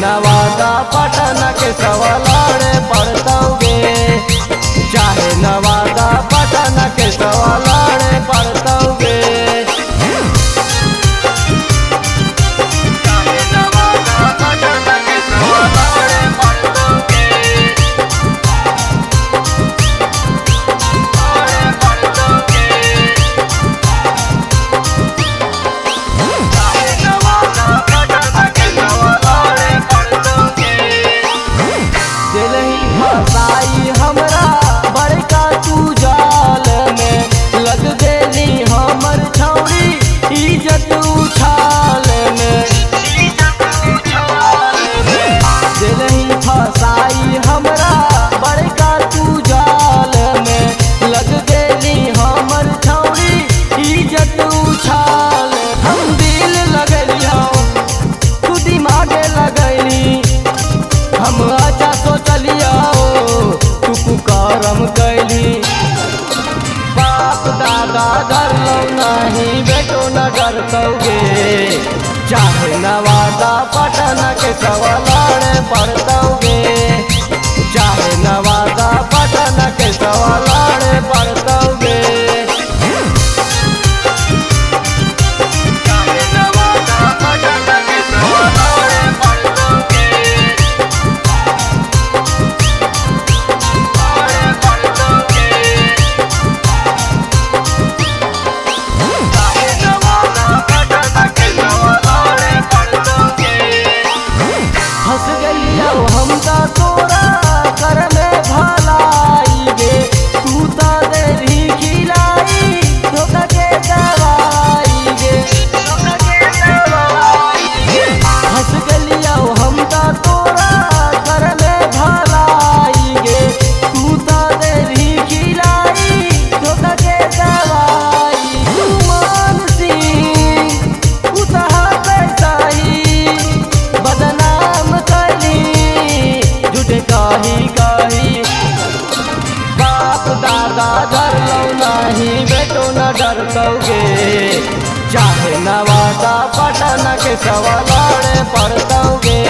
नवादा पटना के सवालाड़े पड़तौगे, चाहे नवादा पटना के सवालाड़े पड़तौगे। फसाई हमरा बड़का तू जाल में, लग गेली हमर छौरी इज्जत उछाल में। दिलही फसाई हमरा बड़का तू जाल में, लग गेली हमर छौरी इज्जत उछाल। हम दिल लगलियो तू दिमाग लगैली, हम अच्छा सोचलिया तू पुकारम कैली। बाप दादा डरलो नहीं बेटो न डरतौगे, चाहे नवादा पटना के सवालाड़े पड़तौगे, चाहे नवादा पटना के सवालाड़े पड़तौगे। हम का तोरा कर में भलाई गे, तू तो देरी खिलाई धोखा के दवाई गे। हंस गलिया हम का तोरा कर में भलाई गे, तू तो देरी खिलाई धोखा के दवाई। तू मानसी उतहा पैसाई बदनाम काही काही। बाप दादा डरलो नहीं बेटो न डरतौगे, चाहे नवादा पटना के सवालाड़े पड़तौगे।